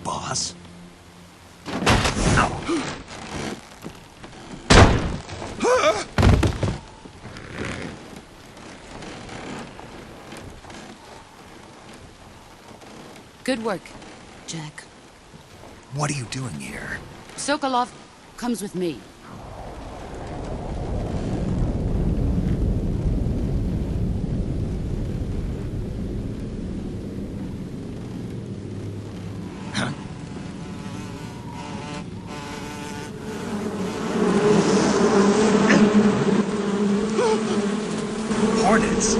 Boss? Good work, Jack. What are you doing here? Sokolov comes with me. Hornets!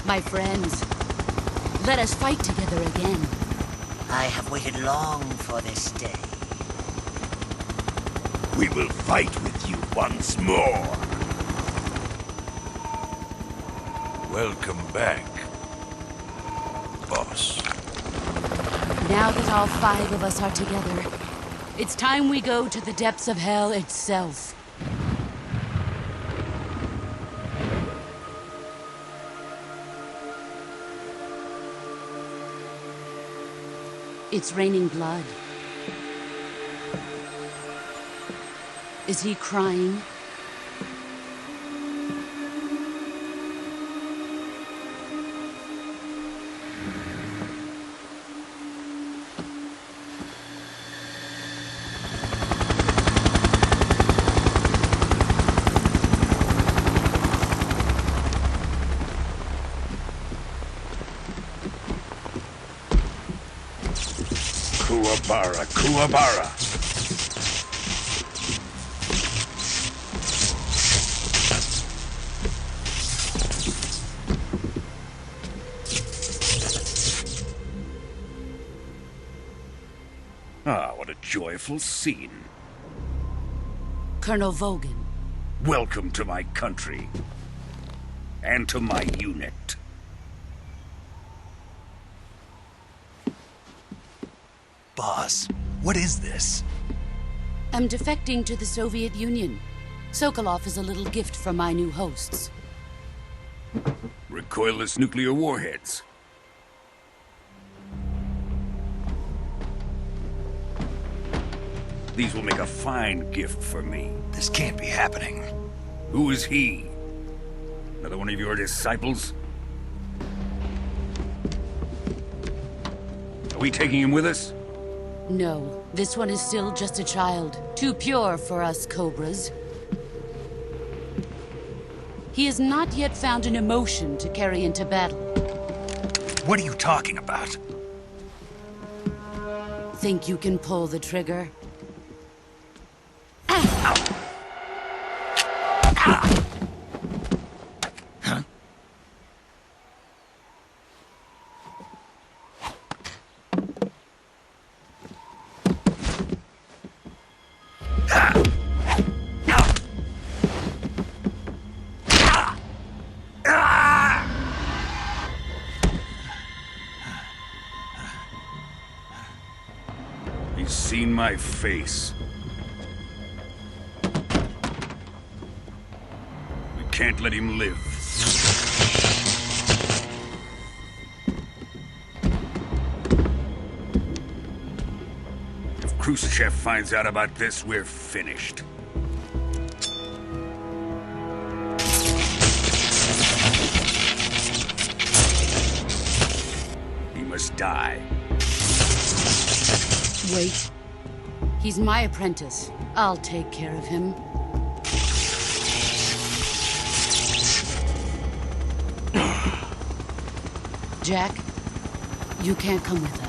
My friends, let us fight together again. I have waited long for this day. We will fight with you once more. Welcome back, boss. Now that all 5 of us are together, it's time we go to the depths of hell itself. It's raining blood. Is he crying? Kuwabara, Kuwabara. Ah, what a joyful scene. Colonel Vogan. Welcome to my country. And to my unit. Boss, what is this? I'm defecting to the Soviet Union. Sokolov is a little gift from my new hosts. Recoilless nuclear warheads. These will make a fine gift for me. This can't be happening. Who is he? Another one of your disciples? Are we taking him with us? No, this one is still just a child. Too pure for us Cobras. He has not yet found an emotion to carry into battle. What are you talking about? Think you can pull the trigger? Huh? He's seen my face. We can't let him live. Khrushchev finds out about this, we're finished. He must die. Wait. He's my apprentice. I'll take care of him. Jack, you can't come with us.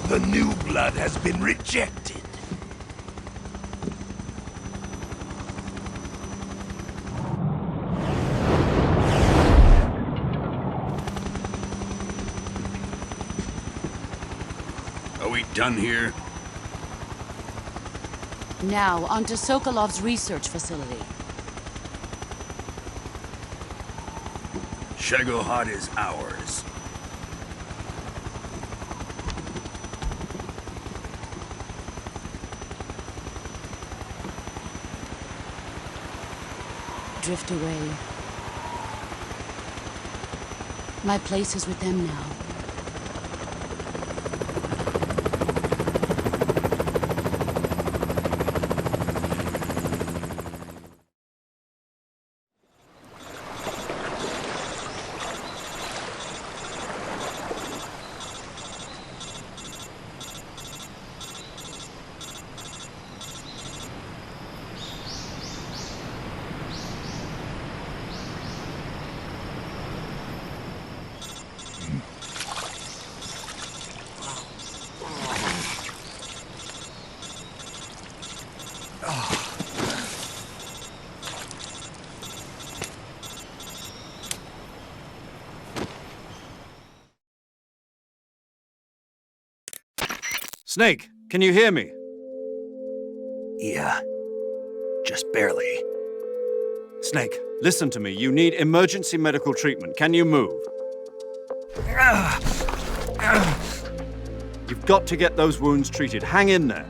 The new blood has been rejected. Are we done here? Now, on to Sokolov's research facility. Shegohod is ours. Drift away. My place is with them now. Snake, can you hear me? Yeah, just barely. Snake, listen to me. You need emergency medical treatment. Can you move? You've got to get those wounds treated. Hang in there.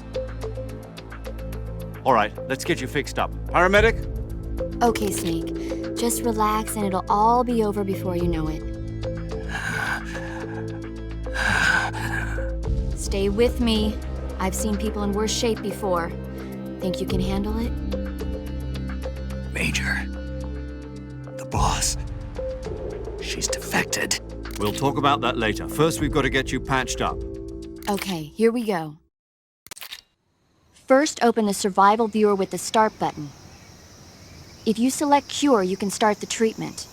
All right, let's get you fixed up. Paramedic? Okay, Snake. Just relax and it'll all be over before you know it. Stay with me. I've seen people in worse shape before. Think you can handle it? Major, the boss, she's defected. We'll talk about that later. First, we've got to get you patched up. Okay, here we go. First, open the survival viewer with the start button. If you select cure, you can start the treatment.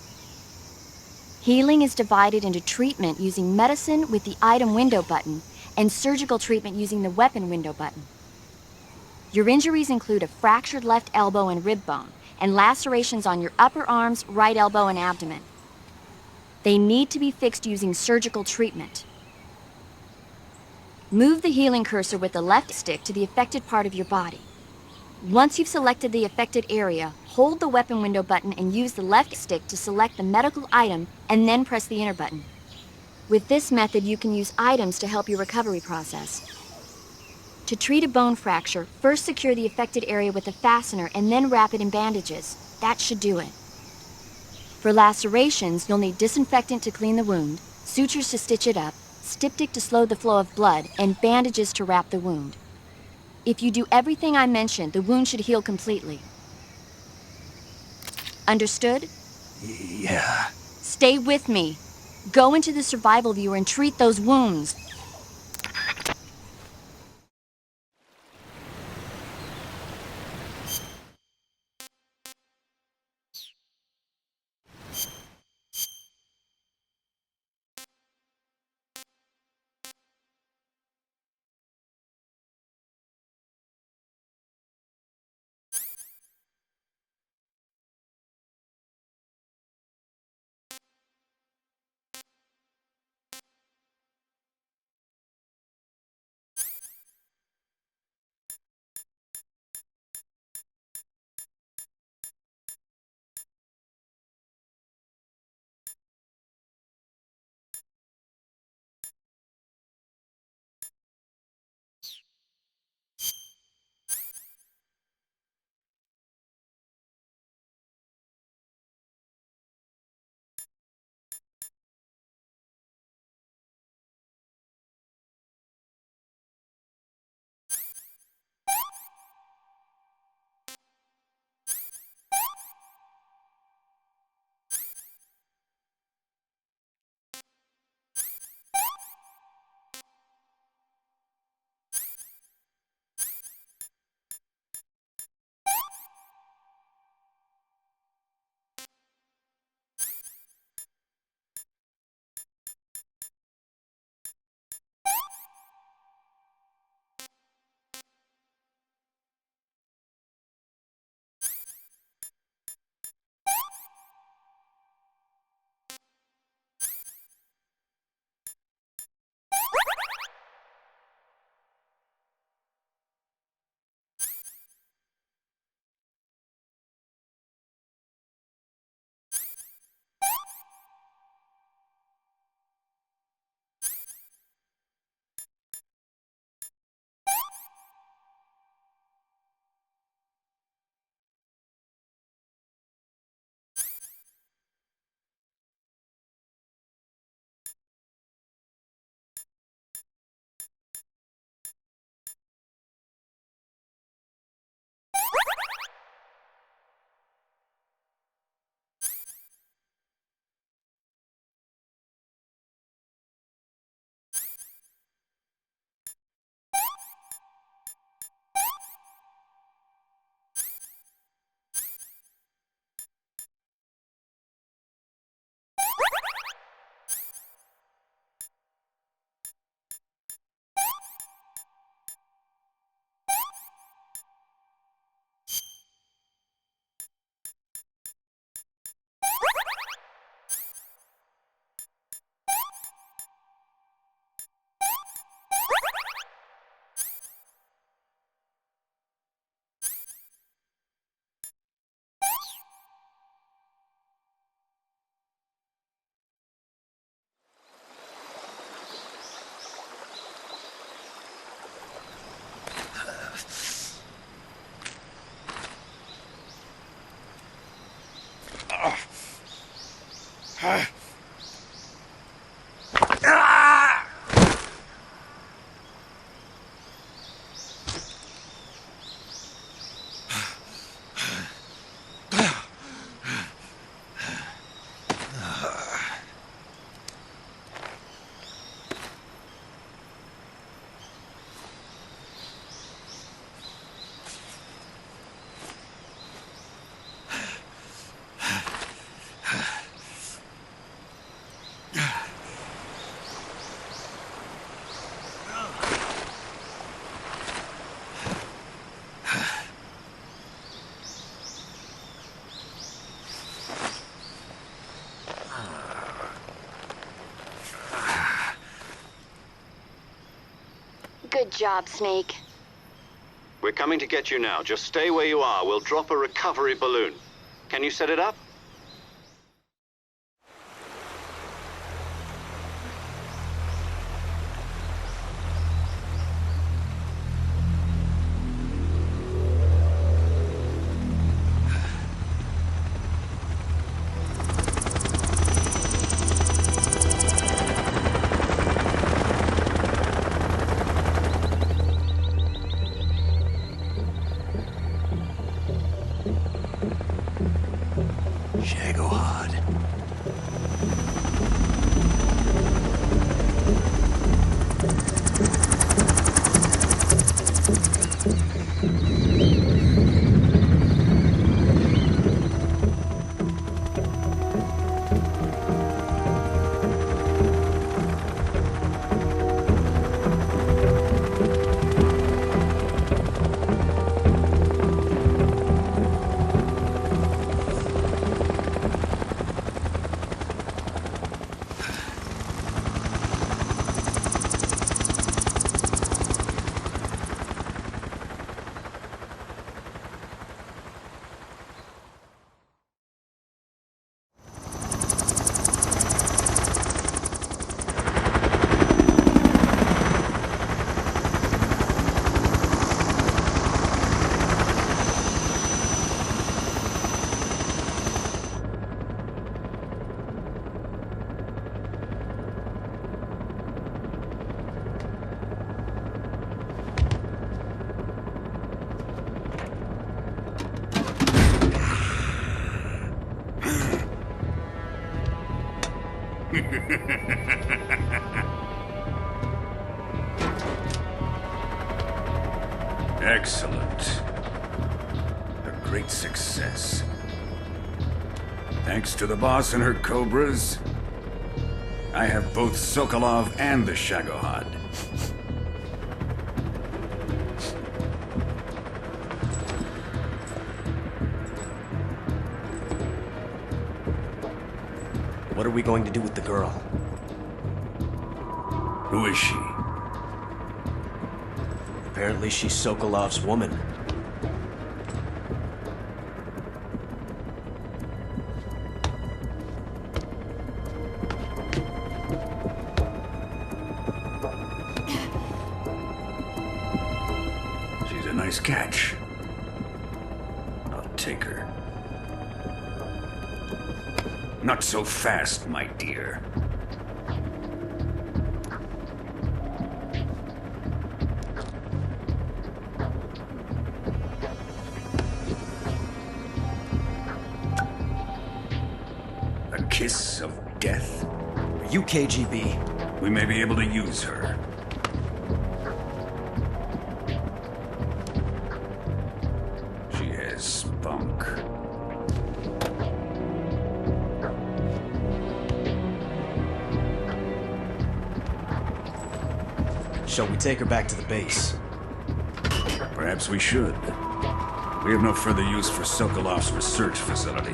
Healing is divided into treatment using medicine with the item window button and surgical treatment using the weapon window button. Your injuries include a fractured left elbow and rib bone, and lacerations on your upper arms, right elbow, and abdomen. They need to be fixed using surgical treatment. Move the healing cursor with the left stick to the affected part of your body. Once you've selected the affected area, hold the weapon window button and use the left stick to select the medical item and then press the enter button. With this method, you can use items to help your recovery process. To treat a bone fracture, first secure the affected area with a fastener and then wrap it in bandages. That should do it. For lacerations, you'll need disinfectant to clean the wound, sutures to stitch it up, styptic to slow the flow of blood, and bandages to wrap the wound. If you do everything I mentioned, the wound should heal completely. Understood? Yeah. Stay with me. Go into the survival viewer and treat those wounds. Good job, Snake. We're coming to get you now. Just stay where you are. We'll drop a recovery balloon. Can you set it up? Excellent. A great success. Thanks to the boss and her cobras, I have both Sokolov and the Shagohod. What are we going to do with the girl? Who is she? Apparently she's Sokolov's woman. She's a nice catch. I'll take her. Not so fast, my dear. A kiss of death? Are you KGB? We may be able to use her. She has spunk. Shall we take her back to the base? Perhaps we should. We have no further use for Sokolov's research facility.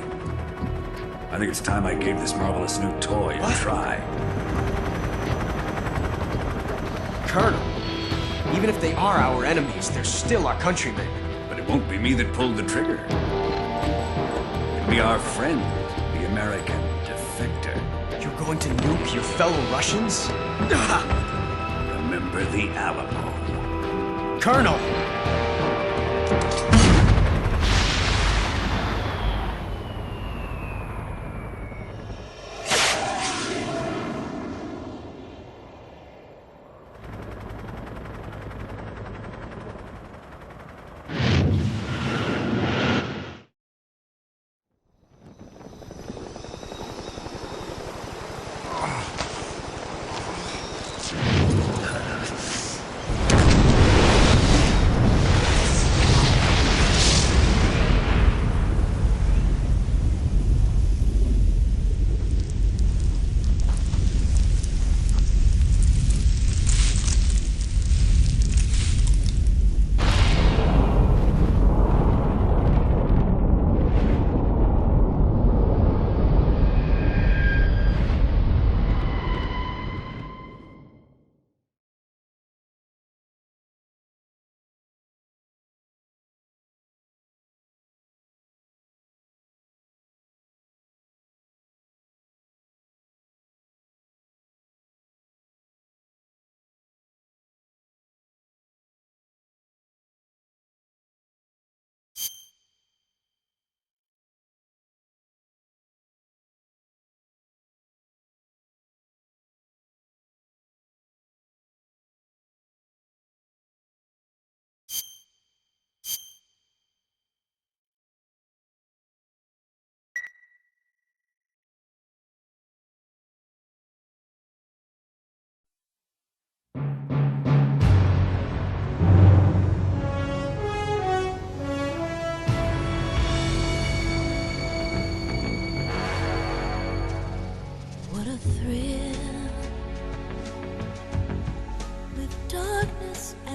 I think it's time I gave this marvelous new toy a try. Colonel, even if they are our enemies, they're still our countrymen. But it won't be me that pulled the trigger. It'll be our friend, the American defector. You're going to nuke your fellow Russians? Remember the Alamo. Colonel!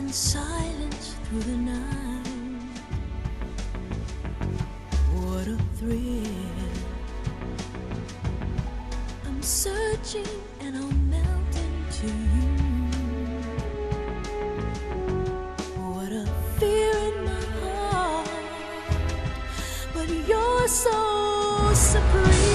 in silence through the night. What a thrill. I'm searching and I'll melt into you. What a fear in my heart, but you're so supreme.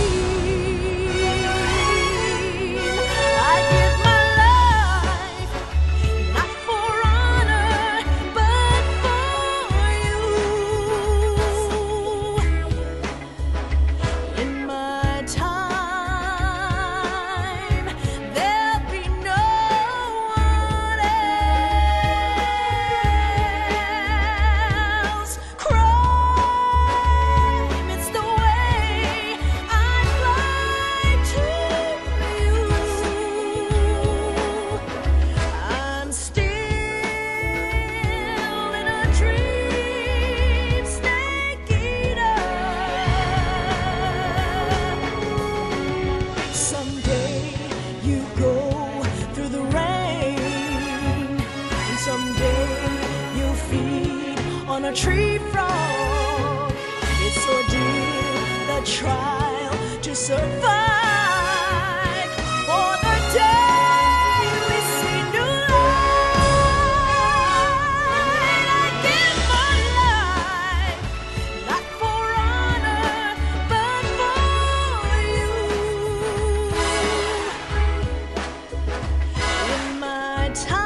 On a tree frog, it's ordeal, the trial to survive. For the day we see new light, I give my life, not for honor, but for you. In my time,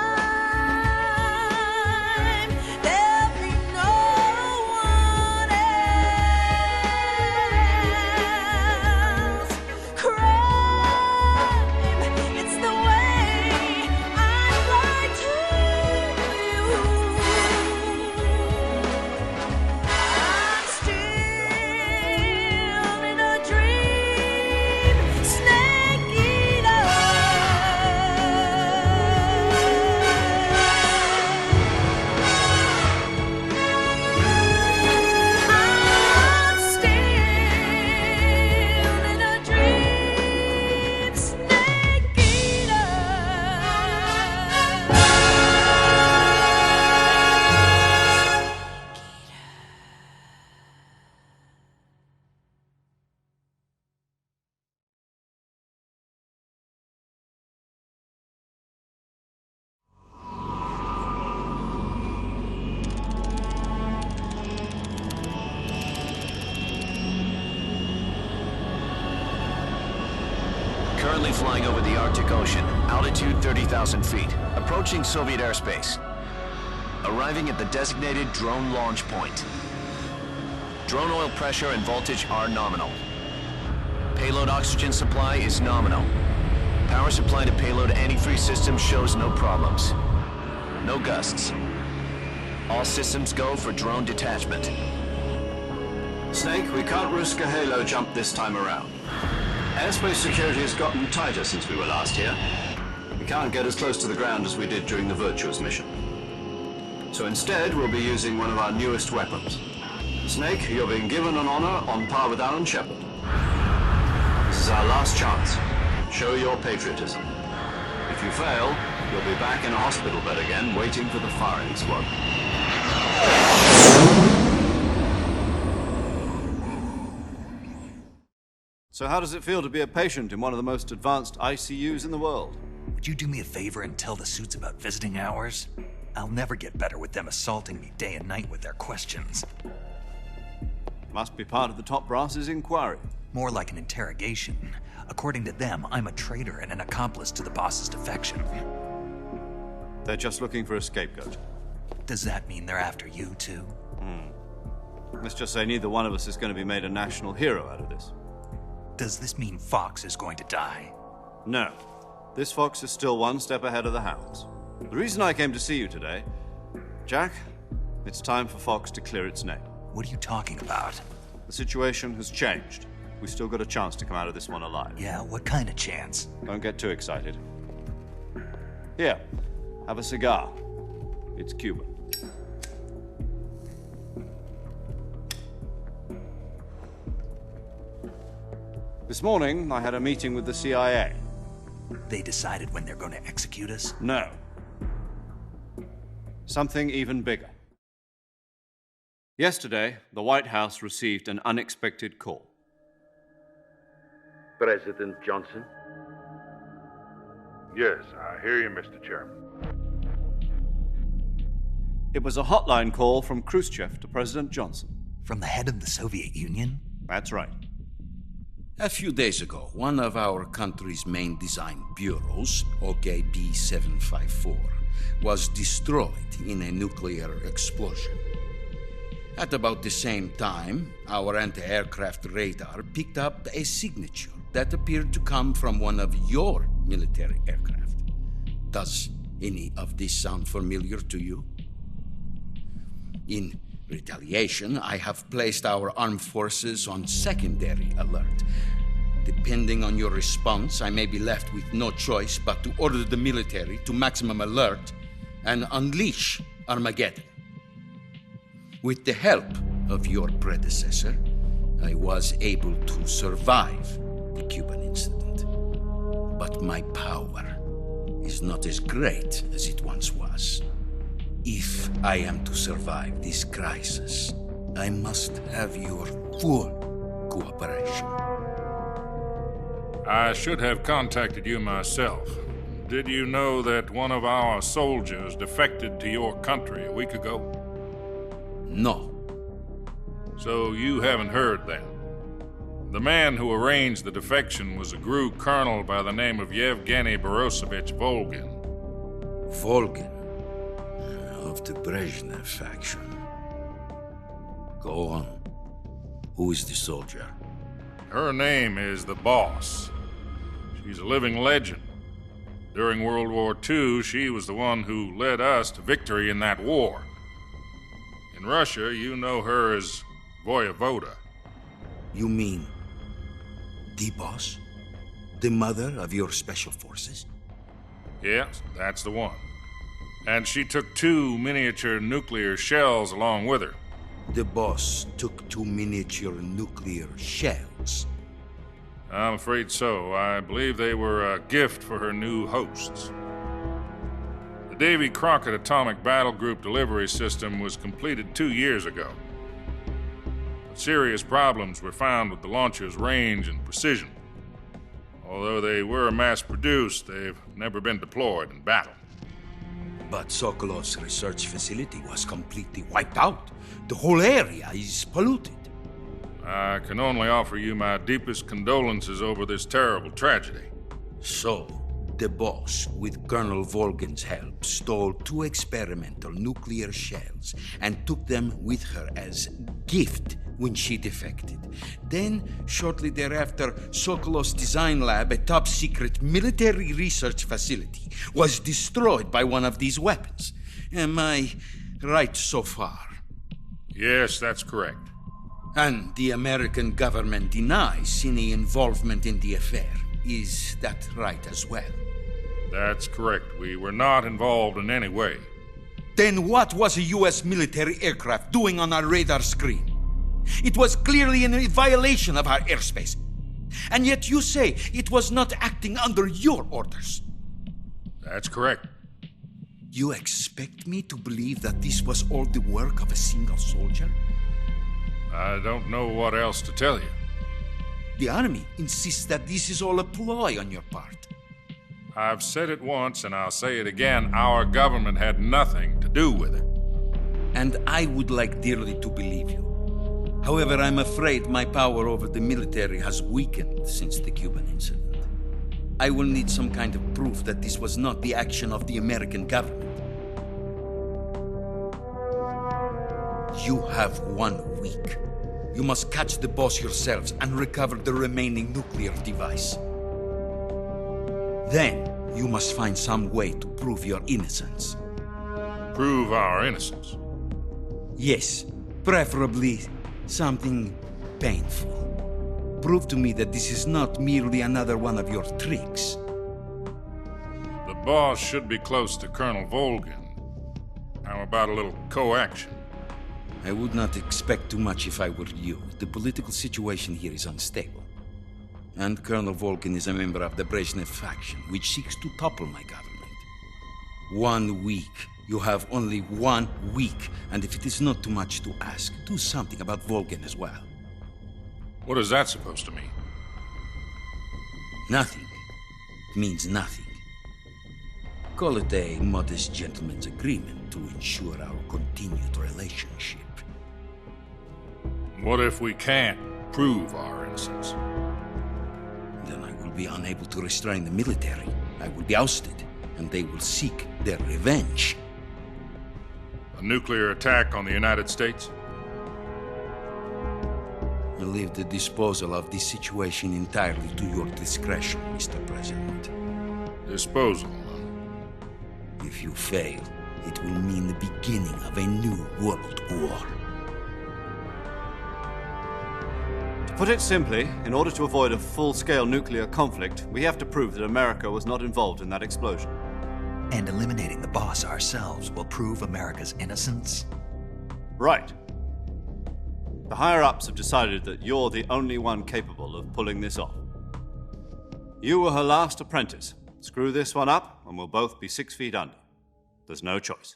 Currently flying over the Arctic Ocean, altitude 30,000 feet, approaching Soviet airspace. Arriving at the designated drone launch point. Drone oil pressure and voltage are nominal. Payload oxygen supply is nominal. Power supply to payload antifreeze system shows no problems. No gusts. All systems go for drone detachment. Snake, we can't risk a halo jump this time around. Airspace security has gotten tighter since we were last here. We can't get as close to the ground as we did during the Virtuous mission. So instead, we'll be using one of our newest weapons. Snake, you're being given an honor on par with Alan Shepard. This is our last chance. Show your patriotism. If you fail, you'll be back in a hospital bed again, waiting for the firing squad. So how does it feel to be a patient in one of the most advanced ICUs in the world? Would you do me a favor and tell the suits about visiting hours? I'll never get better with them assaulting me day and night with their questions. Must be part of the top brass's inquiry. More like an interrogation. According to them, I'm a traitor and an accomplice to the boss's defection. They're just looking for a scapegoat. Does that mean they're after you, too? Let's just say neither one of us is going to be made a national hero out of this. Does this mean Fox is going to die? No. This fox is still one step ahead of the hounds. The reason I came to see you today, Jack, it's time for Fox to clear its name. What are you talking about? The situation has changed. We've still got a chance to come out of this one alive. Yeah, what kind of chance? Don't get too excited. Here, have a cigar. It's Cuban. This morning, I had a meeting with the CIA. They decided when they're going to execute us? No. something even bigger. Yesterday, the White House received an unexpected call. President Johnson? Yes, I hear you, Mr. Chairman. It was a hotline call from Khrushchev to President Johnson. From the head of the Soviet Union? That's right. A few days ago, one of our country's main design bureaus, OKB 754, was destroyed in a nuclear explosion. At about the same time, our anti-aircraft radar picked up a signature that appeared to come from one of your military aircraft. Does any of this sound familiar to you? In retaliation, I have placed our armed forces on secondary alert. Depending on your response, I may be left with no choice but to order the military to maximum alert and unleash Armageddon. With the help of your predecessor, I was able to survive the Cuban incident. But my power is not as great as it once was. If I am to survive this crisis, I must have your full cooperation. I should have contacted you myself. Did you know that one of our soldiers defected to your country a week ago? No. So you haven't heard then. The man who arranged the defection was a GRU colonel by the name of Yevgeny Borisovich Volgin. Volgin? Of the Brezhnev faction. Go on. Who is the soldier? Her name is the Boss. She's a living legend. During World War II, she was the one who led us to victory in that war. In Russia, you know her as Voyevoda. You mean the Boss? The mother of your special forces? Yes, that's the one. And she took 2 miniature nuclear shells along with her. The Boss took 2 miniature nuclear shells? I'm afraid so. I believe they were a gift for her new hosts. The Davy Crockett Atomic Battle Group delivery system was completed 2 years ago. But serious problems were found with the launcher's range and precision. Although they were mass-produced, they've never been deployed in battle. But Sokolov's research facility was completely wiped out. The whole area is polluted. I can only offer you my deepest condolences over this terrible tragedy. So, the Boss, with Colonel Volgin's help, stole 2 experimental nuclear shells and took them with her as gift when she defected. Then, shortly thereafter, Sokolov's design lab, a top-secret military research facility, was destroyed by one of these weapons. Am I right so far? Yes, that's correct. And the American government denies any involvement in the affair. Is that right as well? That's correct. We were not involved in any way. Then what was a U.S. military aircraft doing on our radar screen? It was clearly in violation of our airspace. And yet you say it was not acting under your orders. That's correct. You expect me to believe that this was all the work of a single soldier? I don't know what else to tell you. The army insists that this is all a ploy on your part. I've said it once and I'll say it again. Our government had nothing to do with it. And I would like dearly to believe you. However, I'm afraid my power over the military has weakened since the Cuban incident. I will need some kind of proof that this was not the action of the American government. You have 1 week. You must catch the Boss yourselves and recover the remaining nuclear device. Then, you must find some way to prove your innocence. Prove our innocence? Yes, preferably something painful. Prove to me that this is not merely another one of your tricks. The Boss should be close to Colonel Volgin. How about a little coaction? I would not expect too much if I were you. The political situation here is unstable. And Colonel Volgin is a member of the Brezhnev faction, which seeks to topple my government. 1 week. You have only 1 week, and if it is not too much to ask, do something about Volgin as well. What is that supposed to mean? Nothing. It means nothing. Call it a modest gentleman's agreement to ensure our continued relationship. What if we can't prove our innocence? Then I will be unable to restrain the military. I will be ousted, and they will seek their revenge. A nuclear attack on the United States? I leave the disposal of this situation entirely to your discretion, Mr. President. Disposal? If you fail, it will mean the beginning of a new world war. To put it simply, in order to avoid a full-scale nuclear conflict, we have to prove that America was not involved in that explosion. And eliminating the boss ourselves will prove America's innocence? Right. The higher-ups have decided that you're the only one capable of pulling this off. You were her last apprentice. Screw this one up, and we'll both be 6 feet under. There's no choice.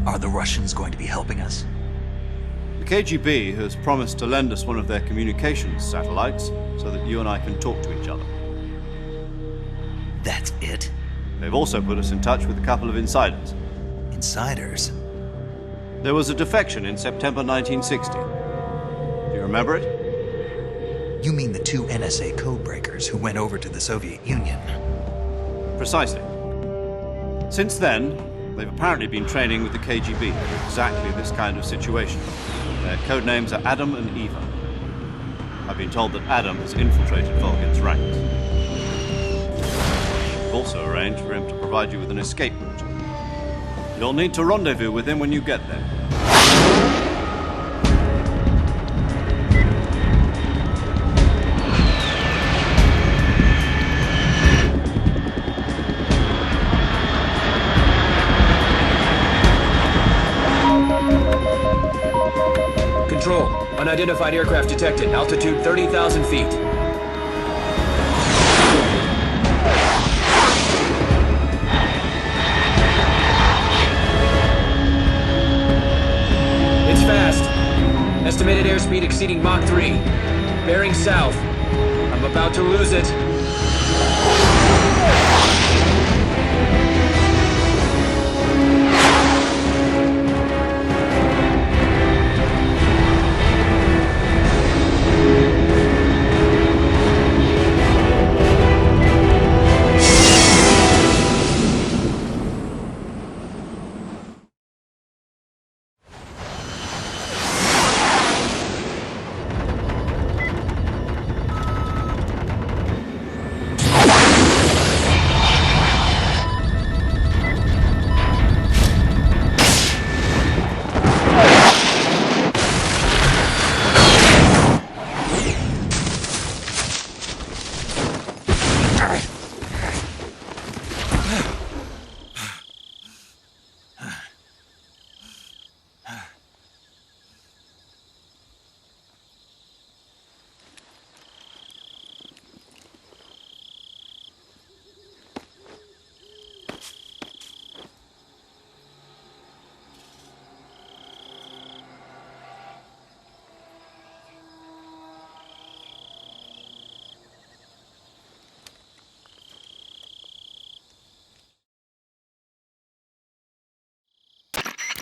Are the Russians going to be helping us? The KGB has promised to lend us one of their communications satellites so that you and I can talk to each other. That's it? They've also put us in touch with a couple of insiders. Insiders? There was a defection in September 1960. Do you remember it? You mean the 2 NSA codebreakers who went over to the Soviet Union? Precisely. Since then, they've apparently been training with the KGB for exactly this kind of situation. Their codenames are Adam and Eva. I've been told that Adam has infiltrated Volgin's ranks. We've also arranged for him to provide you with an escape route. You'll need to rendezvous with him when you get there. Control. Unidentified aircraft detected. Altitude 30,000 feet. It's fast. Estimated airspeed exceeding Mach 3. Bearing south. I'm about to lose it.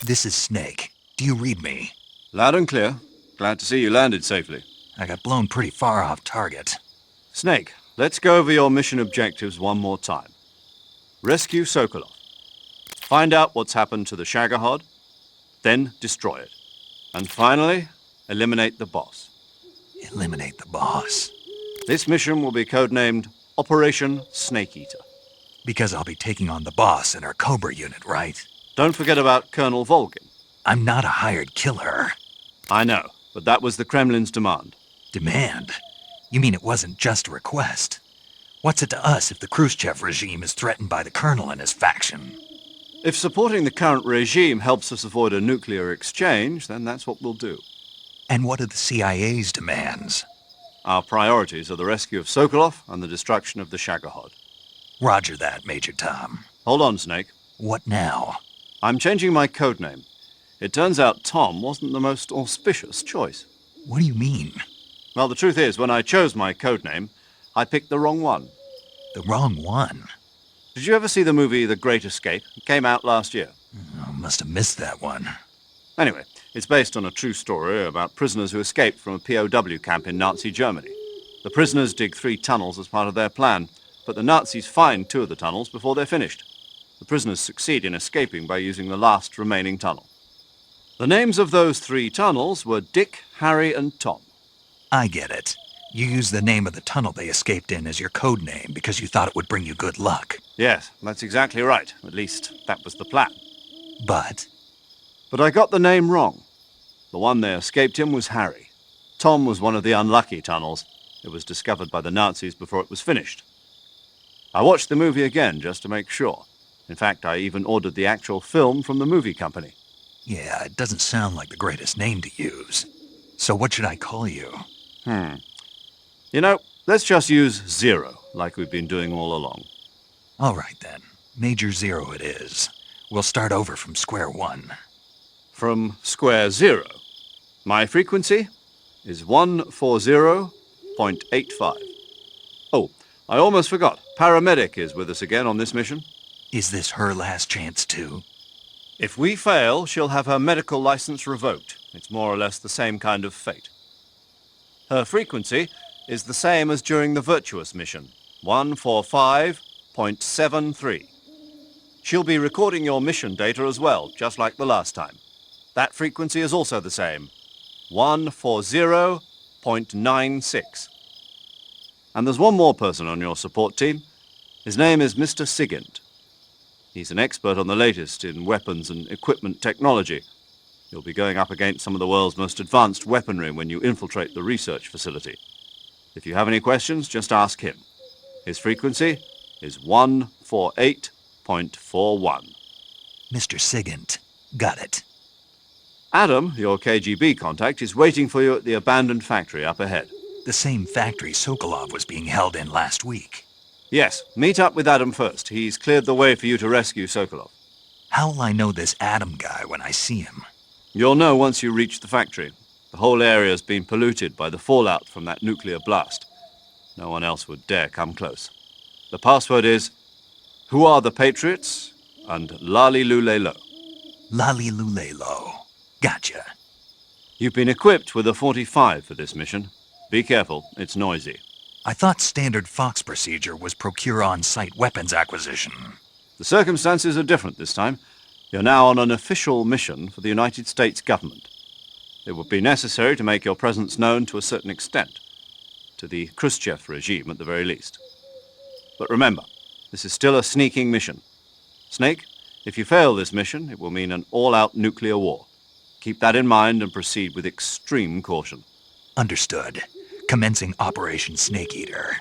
This is Snake. Do you read me? Loud and clear. Glad to see you landed safely. I got blown pretty far off target. Snake, let's go over your mission objectives one more time. Rescue Sokolov. Find out what's happened to the Shagohod, then destroy it. And finally, eliminate the boss. Eliminate the boss? This mission will be codenamed Operation Snake Eater. Because I'll be taking on the boss in our Cobra unit, right? Don't forget about Colonel Volgin. I'm not a hired killer. I know, but that was the Kremlin's demand. Demand? You mean it wasn't just a request? What's it to us if the Khrushchev regime is threatened by the Colonel and his faction? If supporting the current regime helps us avoid a nuclear exchange, then that's what we'll do. And what are the CIA's demands? Our priorities are the rescue of Sokolov and the destruction of the Shagohod. Roger that, Major Tom. Hold on, Snake. What now? I'm changing my code name. It turns out Tom wasn't the most auspicious choice. What do you mean? Well, the truth is, when I chose my code name, I picked the wrong one. The wrong one? Did you ever see the movie The Great Escape? It came out last year. I must have missed that one. Anyway, it's based on a true story about prisoners who escaped from a POW camp in Nazi Germany. The prisoners dig 3 tunnels as part of their plan, but the Nazis find 2 of the tunnels before they're finished. The prisoners succeed in escaping by using the last remaining tunnel. The names of those 3 tunnels were Dick, Harry, and Tom. I get it. You used the name of the tunnel they escaped in as your code name because you thought it would bring you good luck. Yes, that's exactly right. At least, that was the plan. But I got the name wrong. The one they escaped in was Harry. Tom was one of the unlucky tunnels. It was discovered by the Nazis before it was finished. I watched the movie again just to make sure. In fact, I even ordered the actual film from the movie company. yeah, it doesn't sound like the greatest name to use. So what should I call you? You know, let's just use Zero, like we've been doing all along. All right, then. Major Zero it is. We'll start over from square one. From square 0. My frequency is 140.85. Oh, I almost forgot. Paramedic is with us again on this mission. Is this her last chance, too? If we fail, she'll have her medical license revoked. It's more or less the same kind of fate. Her frequency is the same as during the Virtuous mission, 145.73. She'll be recording your mission data as well, just like the last time. That frequency is also the same, 140.96. And there's one more person on your support team. His name is Mr. Sigint. He's an expert on the latest in weapons and equipment technology. You'll be going up against some of the world's most advanced weaponry when you infiltrate the research facility. If you have any questions, just ask him. His frequency is 148.41. Mr. Sigint. Got it. Adam, your KGB contact, is waiting for you at the abandoned factory up ahead. The same factory Sokolov was being held in last week. Yes, meet up with Adam first. He's cleared the way for you to rescue Sokolov. How'll I know this Adam guy when I see him? You'll know once you reach the factory. The whole area's been polluted by the fallout from that nuclear blast. No one else would dare come close. The password is, "Who are the Patriots?" and Lali Lulelo. Lali Lulelo. Gotcha. You've been equipped with a 45 for this mission. Be careful, it's noisy. I thought standard Fox procedure was procure on-site weapons acquisition. The circumstances are different this time. You're now on an official mission for the United States government. It would be necessary to make your presence known to a certain extent, to the Khrushchev regime at the very least. But remember, this is still a sneaking mission. Snake, if you fail this mission, it will mean an all-out nuclear war. Keep that in mind and proceed with extreme caution. Understood. Commencing Operation Snake Eater.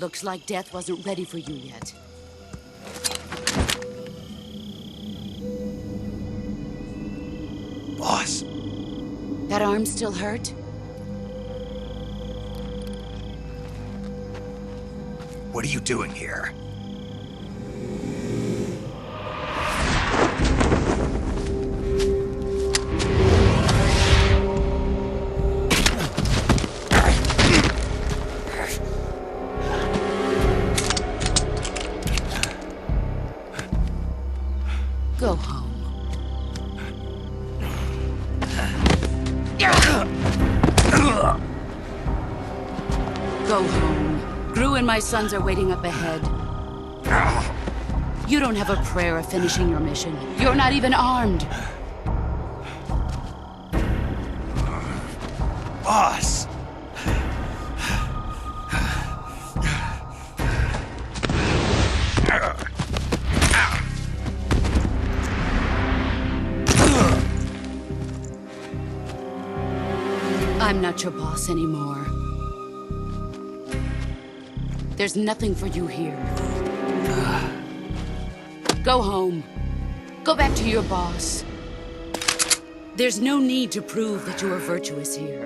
Looks like death wasn't ready for you yet. Boss, That arm still hurt? what are you doing here? Go home. Go home. Gru and my sons are waiting up ahead. You don't have a prayer of finishing your mission. You're not even armed. Boss! I'm not your boss anymore. There's nothing for you here. Go home. Go back to your boss. There's no need to prove that you are virtuous here.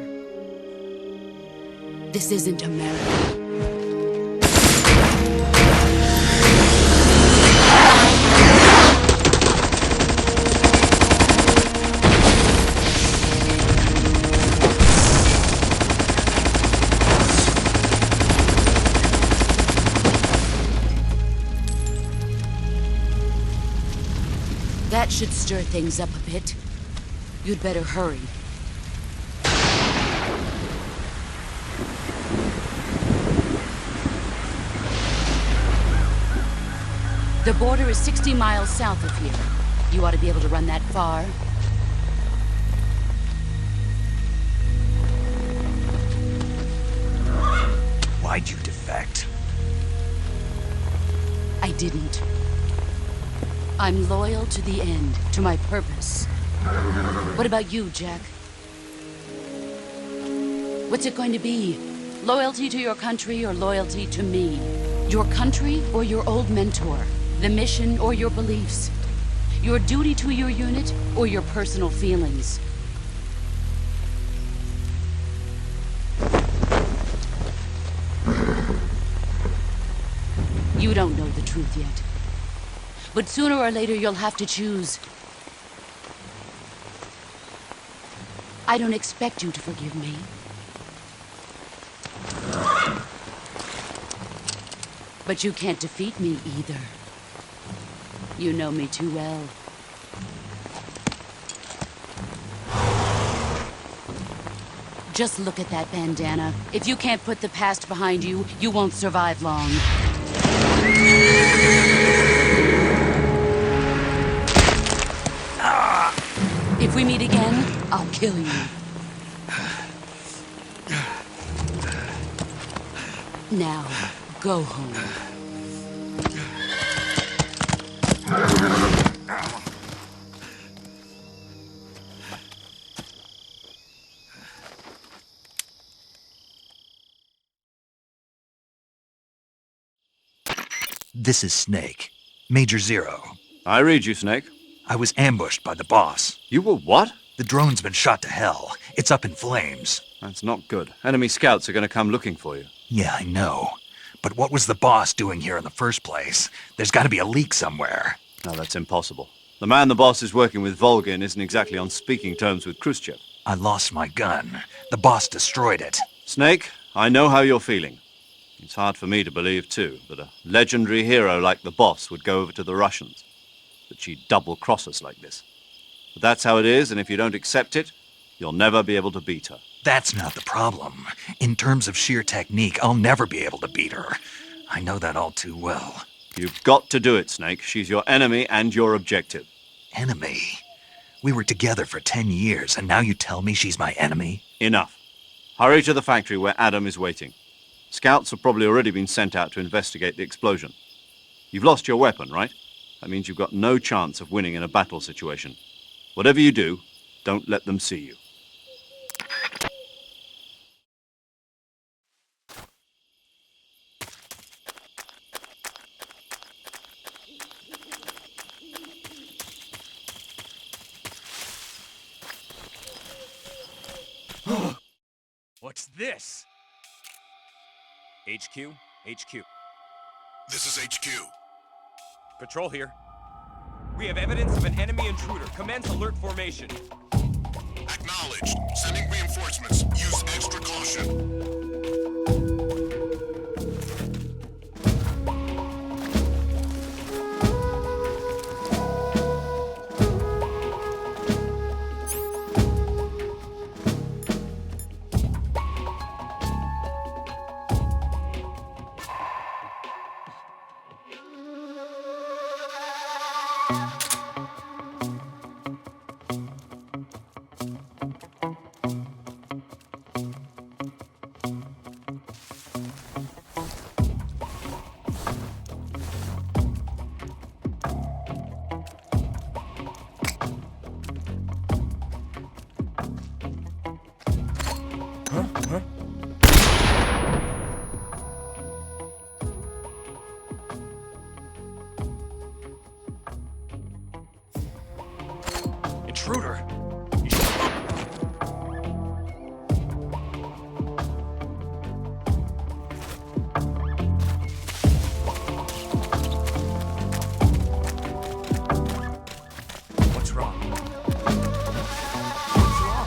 This isn't America. That should stir things up a bit. You'd better hurry. The border is 60 miles south of here. You ought to be able to run that far. Why'd you defect? I didn't. I'm loyal to the end, to my purpose. What about you, Jack? What's it going to be? Loyalty to your country or loyalty to me? Your country or your old mentor? The mission or your beliefs? Your duty to your unit or your personal feelings? You don't know the truth yet. But sooner or later, you'll have to choose. I don't expect you to forgive me. But you can't defeat me either. You know me too well. Just look at that bandana. If you can't put the past behind you, you won't survive long. If we meet again, I'll kill you. Now, go home. This is Snake. Major Zero. I read you, Snake. I was ambushed by the boss. You were what? The drone's been shot to hell. It's up in flames. That's not good. Enemy scouts are going to come looking for you. Yeah, I know. But what was the boss doing here in the first place? There's got to be a leak somewhere. No, that's impossible. The man the boss is working with, Volgin, isn't exactly on speaking terms with Khrushchev. I lost my gun. The boss destroyed it. Snake, I know how you're feeling. It's hard for me to believe, too, that a legendary hero like the boss would go over to the Russians. That she'd double-cross us like this. But that's how it is, and if you don't accept it, you'll never be able to beat her. That's not the problem. In terms of sheer technique, I'll never be able to beat her. I know that all too well. You've got to do it, Snake. She's your enemy and your objective. Enemy? We were together for 10 years, and now you tell me she's my enemy? Enough. Hurry to the factory where Adam is waiting. Scouts have probably already been sent out to investigate the explosion. You've lost your weapon, right? That means you've got no chance of winning in a battle situation. Whatever you do, don't let them see you. What's this? HQ? HQ. This is HQ. Patrol here. We have evidence of an enemy intruder. Commence alert formation. Acknowledged. Sending reinforcements. Use extra caution. Intruder! What's wrong? What's wrong?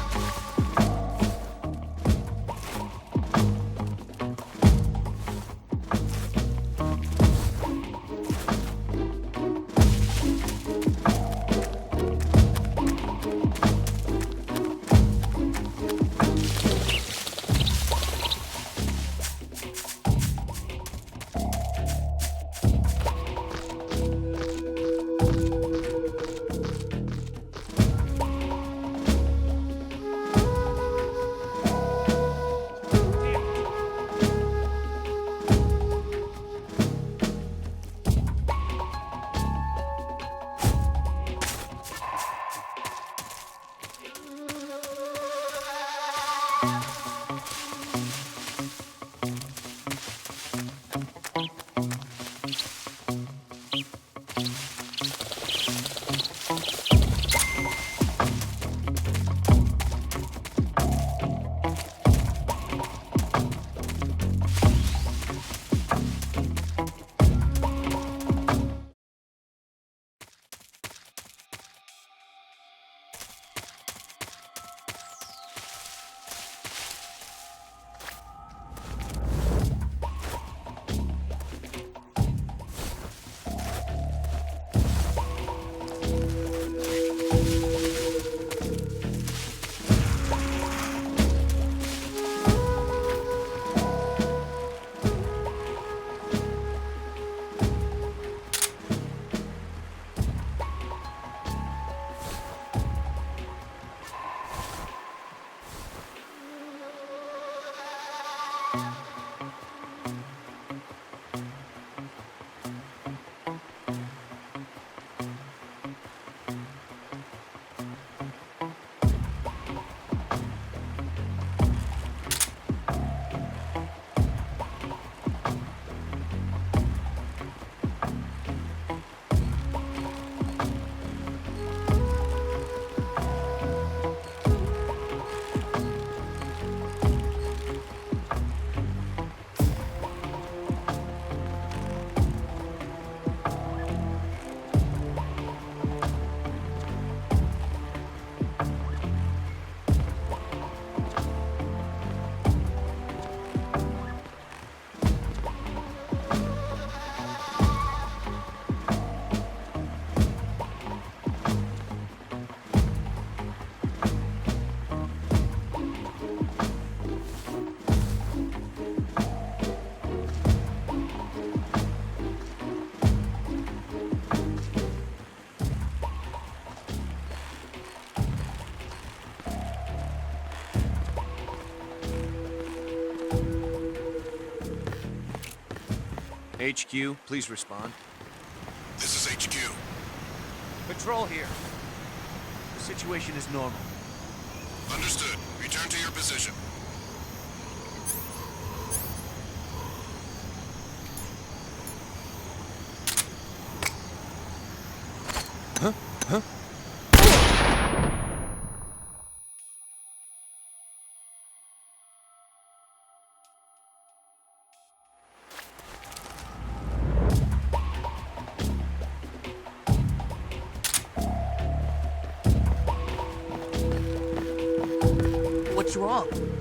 HQ, please respond. This is HQ. Patrol here. The situation is normal. Understood. Return to your position. Huh? Huh? What's wrong?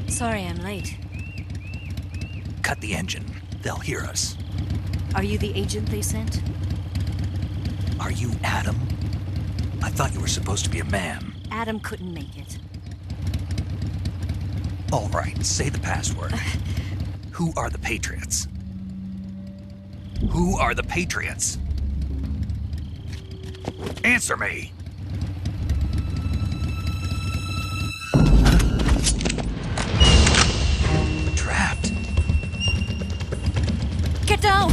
Sorry I'm late. Cut the engine. They'll hear us. Are you the agent they sent? Are you Adam? I thought you were supposed to be a man. Adam couldn't make it. All right, say the password. Who are the Patriots? Who are the Patriots? Answer me! Trapped. Get down!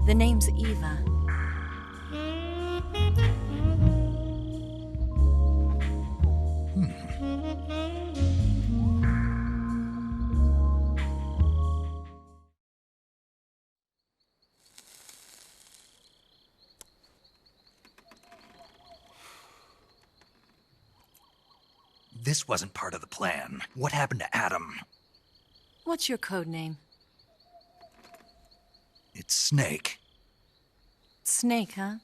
The name's Eva. This wasn't part of the plan. What happened to Adam? What's your code name? It's Snake. Snake, huh?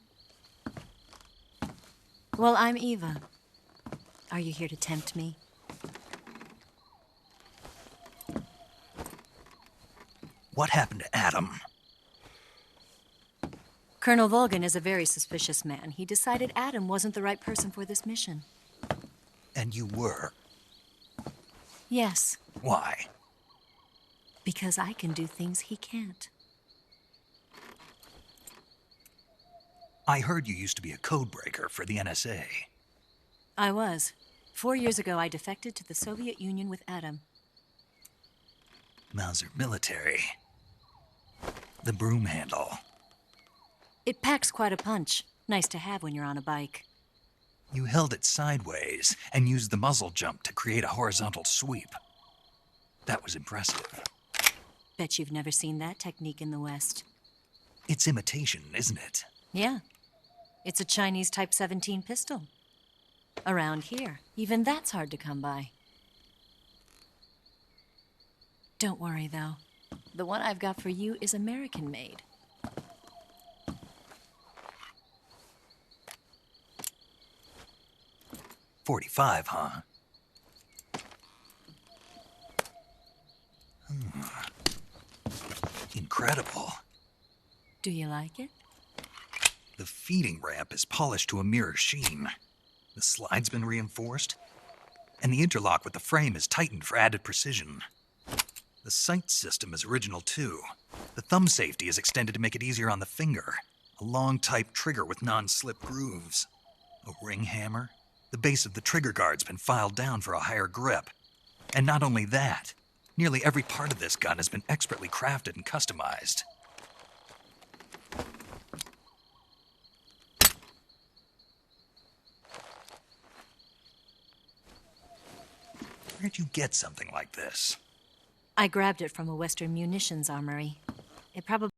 Well, I'm Eva. Are you here to tempt me? What happened to Adam? Colonel Volgan is a very suspicious man. He decided Adam wasn't the right person for this mission. And you were. Yes, Why? because I can do things he can't. I heard you used to be a codebreaker for the NSA. I was. 4 years ago, I defected to the Soviet Union with Adam. Mauser military. The broom handle. It packs quite a punch. Nice to have when you're on a bike. You held it sideways and used the muzzle jump to create a horizontal sweep. That was impressive. Bet you've never seen that technique in the West. It's imitation, isn't it? Yeah. It's a Chinese Type 17 pistol. Around here, even that's hard to come by. Don't worry, though. The one I've got for you is American-made. .45, huh? Incredible. Do you like it? The feeding ramp is polished to a mirror sheen. The slide's been reinforced, and the interlock with the frame is tightened for added precision. The sight system is original too. The thumb safety is extended to make it easier on the finger. A long type trigger with non-slip grooves. A ring hammer. The base of the trigger guard's been filed down for a higher grip. And not only that, nearly every part of this gun has been expertly crafted and customized. Where'd you get something like this? I grabbed it from a Western munitions armory. It probably